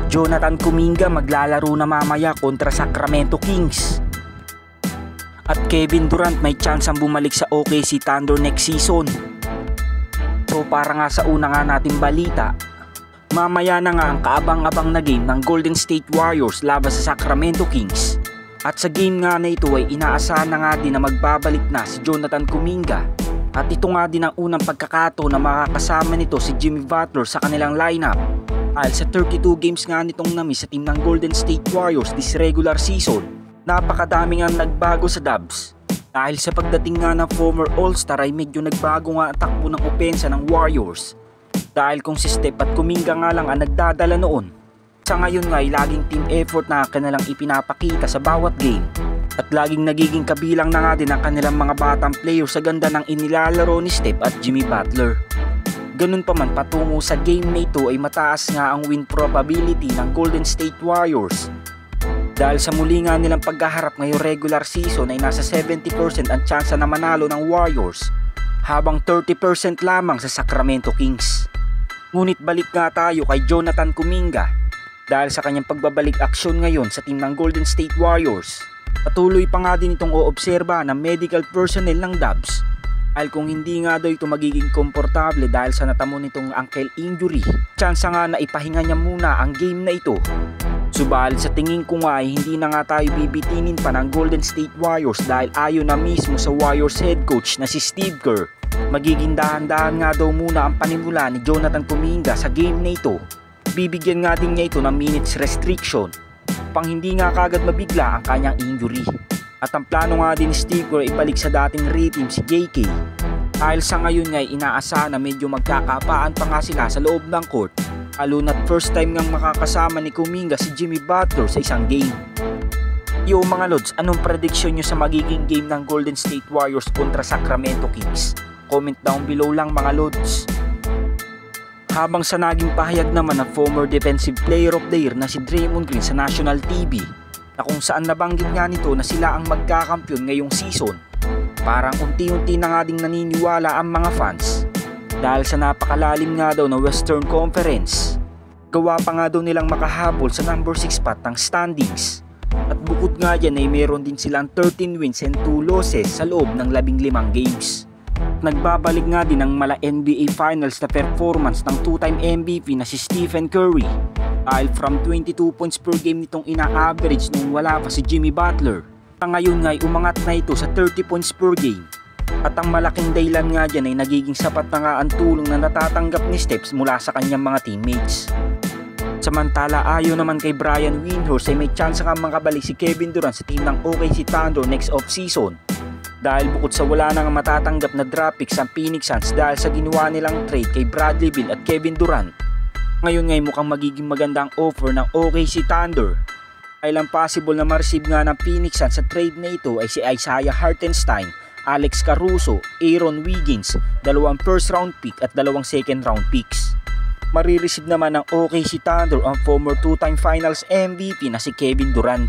Jonathan Kuminga maglalaro na mamaya kontra Sacramento Kings. At Kevin Durant may chance ang bumalik sa OKC Thunder next season. So para nga sa una nga nating balita, mamaya na nga ang kaabang-abang na game ng Golden State Warriors laban sa Sacramento Kings. At sa game nga na ito ay inaasahan na nga din na magbabalik na si Jonathan Kuminga. At ito nga din ang unang pagkakataon na makakasama nito si Jimmy Butler sa kanilang lineup. Dahil sa 32 games nga nitong na-miss sa team ng Golden State Warriors this regular season, napakadami nga nagbago sa Dubs. Dahil sa pagdating nga ng former All-Star ay medyo nagbago nga ang takbo ng opensa ng Warriors. Dahil kung si Steph at Kuminga nga lang ang nagdadala noon, sa ngayon nga ay laging team effort na kanilang ipinapakita sa bawat game. At laging nagiging kabilang na nga din ang kanilang mga batang players sa ganda ng inilalaro ni Steph at Jimmy Butler. Ganun pa man patungo sa game na ito ay mataas nga ang win probability ng Golden State Warriors. Dahil sa muli nga nilang pagkaharap ngayong regular season ay nasa 70% ang tsansa na manalo ng Warriors, habang 30% lamang sa Sacramento Kings. Ngunit balik nga tayo kay Jonathan Kuminga. Dahil sa kanyang pagbabalik aksyon ngayon sa team ng Golden State Warriors, patuloy pa nga din itong oobserba ng medical personnel ng Dubs. Dahil kung hindi nga daw ito magiging komportable dahil sa natamo nitong ankle injury, tsansa nga na ipahinga niya muna ang game na ito. Subalit sa tingin ko nga ay hindi na nga tayo bibitinin pa ng Golden State Warriors dahil ayon na mismo sa Warriors head coach na si Steve Kerr. Magiging dahan-dahan nga daw muna ang panimula ni Jonathan Kuminga sa game na ito. Bibigyan nga din niya ito ng minutes restriction pang hindi nga kagad mabigla ang kanyang injury. At ang plano nga din ni Steve Kerr ibalik sa dating rhythm si JK. Dahil sa ngayon nga ay inaasahan na medyo magkakapaan pa nga sila sa loob ng court, lalo na't first time ngang makakasama ni Kuminga si Jimmy Butler sa isang game. Yo mga lods, anong prediction nyo sa magiging game ng Golden State Warriors kontra Sacramento Kings? Comment down below lang mga lods. Habang sa naging pahayag naman ng former Defensive Player of the Year na si Draymond Green sa national TV, na kung saan nabanggit nga nito na sila ang magkakampyon ngayong season, parang unti-unti na nga ding naniniwala ang mga fans. Dahil sa napakalalim nga daw na Western Conference, gawa pa nga daw nilang makahabol sa number 6 spot ng standings. At bukod nga dyan ay meron din silang 13 wins and 2 losses sa loob ng 15 games. Nagbabalik nga din ang mala NBA Finals na performance ng 2-time MVP na si Stephen Curry. Dahil from 22 points per game nitong ina-average nung wala pa si Jimmy Butler, ngayon nga ay umangat na ito sa 30 points per game. At ang malaking dahilan nga dyan ay nagiging sapat na nga ang tulong na natatanggap ni Steph mula sa kanyang mga teammates. Samantala ayon naman kay Brian Windhorst ay may chance nga makabalik si Kevin Durant sa team ng OKC Thunder next off-season. Dahil bukod sa wala nang matatanggap na draft picks ang Phoenix Suns dahil sa ginawa nilang trade kay Bradley Beal at Kevin Durant, ngayon ngay mukhang magiging magandang offer ng OKC Thunder. Dahil ang possible na ma-receive nga ng Phoenix Suns sa trade na ito ay si Isaiah Hartenstein, Alex Caruso, Aaron Wiggins, 2 first round pick at 2 second round picks. Marireceive naman ng OKC Thunder ang former 2-time Finals MVP na si Kevin Durant.